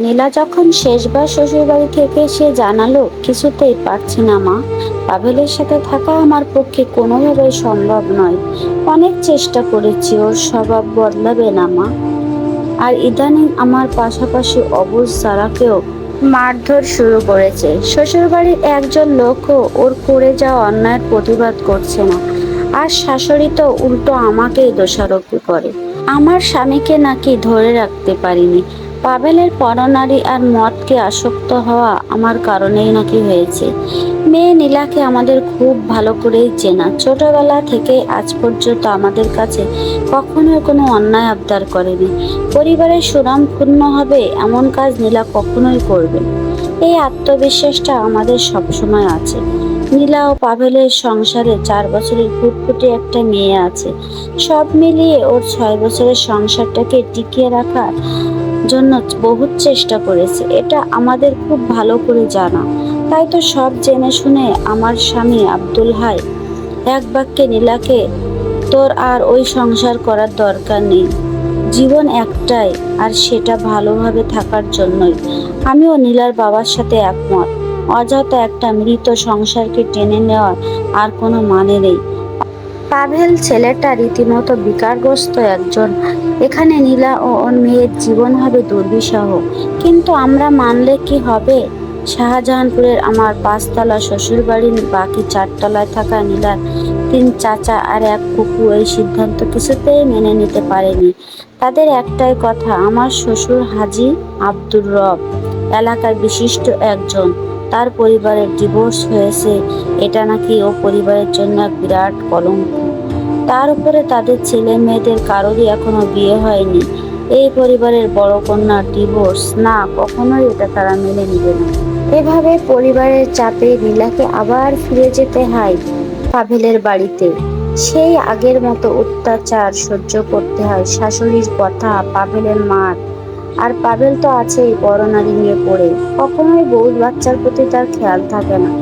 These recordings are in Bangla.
নীলা যখন শেষবার শ্বশুরবাড়ি থেকে সে জানালো, কিছুতেই পারছি না মা, পাভেলের সাথে থাকা আমার পক্ষে কোনোভাবেই সম্ভব নয়। অনেক চেষ্টা করেছি, ওর স্বভাব বদলাবে না মা। আর ইদানিং আমার পাশাপাশি অবুঝ সারাকেও মারধর শুরু করেছে। শ্বশুরবাড়ির একজন লোকও ওর করে যাওয়া অন্যায়ের প্রতিবাদ করছে না। আর শাশুড়ি তো উল্টো আমাকেই দোষারোপ করে। আমার স্বামীকে নাকি ধরে রাখতে পারিনি। পাভেলের পরনারী আর মদকে আসক্ত হওয়া আমার কারণেই নাকি হয়েছে। মেয়ে নীলাকে আমাদের খুব ভালো করেই চেনা। ছোটবেলা থেকে আজ পর্যন্ত আমাদের কাছে কখনোই কোনো অন্যায় আবদার করেনি। পরিবারের সুনাম ক্ষুণ্ণ হবে এমন কাজ নীলা কখনোই করবে না। এই আত্মবিশ্বাসটা আমাদের সবসময় আছে। নীলা ও পাভেলের সংসারে 4 বছরের ফুটফুটে একটা মেয়ে আছে। সব মিলিয়ে ওর 6 বছরের সংসারটাকে টিকিয়ে রাখার জন্য বহুত চেষ্টা করেছে, এটা আমাদের খুব ভালো করে জানা। তাই তো সব জেনে শুনে আমার স্বামী আব্দুল হাই এক বাক্যে নীলাকে, তোর আর ওই সংসার করার দরকার নেই, জীবন একটাই, আর সেটা ভালোভাবে থাকার জন্যই। আমিও নীলার বাবার সাথে একমত। অযথা একটা মৃত সংসারকে টেনে নেওয়ার আর কোনো মানে নেই। পাভেল ছেলেটা রীতিমতো বিকারগ্রস্ত একজন। এখানে নীলা ও ওর মেয়ের জীবন হবে দুর্বিষহ। কিন্তু আমরা মানলে কি হবে? শাহজাহানপুরের আমার 5তলা শ্বশুরবাড়ির বাকি 4তলায় থাকা নীলার 3 চাচা আর এক ফুপু এই সিদ্ধান্ত কিছুতেই মেনে নিতে পারেনি। তাদের একটাই কথা, আমার শ্বশুর হাজী আব্দুর রব এলাকার বিশিষ্ট একজন, তার পরিবারের ডিভোর্স হয়েছে, এটা নাকি ও পরিবারের জন্য এক বিরাট কলঙ্ক। তার উপরে তাদের ছেলে মেয়েদের কারোরই এখনো বিয়ে হয়নি। এই পরিবারের বড় কন্যার ডিভোর্স, না, কখনোই এটা তারা মেনে নিবে না। এভাবে পরিবারের চাপে নীলাকে আবার ফিরে যেতে হয় পাভেলের বাড়িতে। সেই আগের মতো অত্যাচার সহ্য করতে হয়, শাশুড়ির কথা, পাভেলের মার। আর পাভেল তো আছেই পরনারী নিয়ে পড়ে। কখনোই বউ বাচ্চার প্রতি তার খেয়াল থাকে না।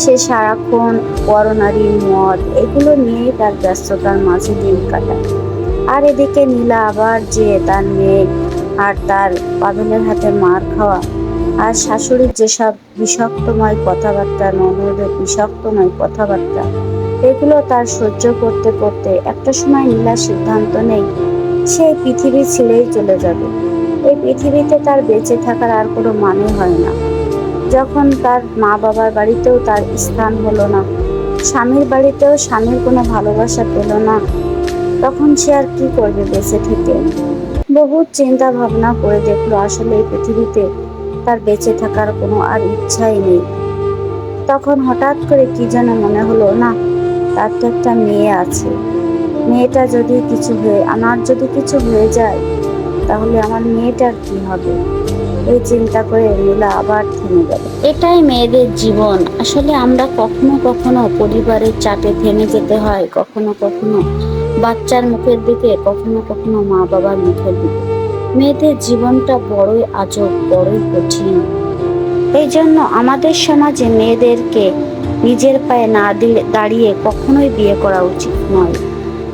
সে সারাক্ষণ পরনারী, মদ এগুলো নিয়েই তার ব্যস্ততার মাঝে দিন কাটায়। আর এদিকে নীলা আবার যে তার মেয়ে আর তার পাভেলের হাতে মার খাওয়া, আর শাশুড়ির যেসব বিষাক্তময় কথাবার্তা, ননদের বিষাক্তময় কথাবার্তা, এগুলো তার সহ্য করতে করতে একটা সময় নীলা সিদ্ধান্ত নেই সে পৃথিবী ছেড়েই চলে যাবে। এই পৃথিবীতে তার বেঁচে থাকার আর কোনো মানে হয় না। যখন তার মা বাবার বাড়িতেও তার স্থান হলো না, স্বামীর বাড়িতেও স্বামীর কোনো ভালোবাসা পেল না, তখন সে আর কি করবে বেঁচে থেকে? বহুত চিন্তা ভাবনা করে দেখলো আসলে এই পৃথিবীতে তার বেঁচে থাকার কোনো আর ইচ্ছাই নেই। তখন হঠাৎ করে কি যেন মনে হলো, না, তার তো একটা মেয়ে আছে, মেয়েটা যদি কিছু হয়ে, আমার যদি কিছু হয়ে যায় তাহলে আমার মেয়েটার কি হবে? এই চিন্তা করে নীলা আবার থেমে গেল। এটাই মেয়েদের জীবন। আসলে আমরা কখনো কখনো পরিবারের চাপে থেমে যেতে হয়, কখনো কখনো বাচ্চার মুখের দিকে, কখনো কখনো মা বাবার মুখের দিকে। মেয়েদের জীবনটা বড়ই আজব, বড়ই কঠিন। এই জন্য আমাদের সমাজে মেয়েদেরকে নিজের পায়ে না দাঁড়িয়ে কখনোই বিয়ে করা উচিত নয়।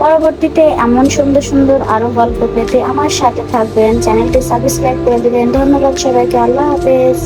পরবর্তীতে এমন সুন্দর সুন্দর আরো গল্প পেতে আমার সাথে থাকবেন, চ্যানেলটি সাবস্ক্রাইব করে দিবেন। ধন্যবাদ সবাইকে, আল্লাহ হাফেজ।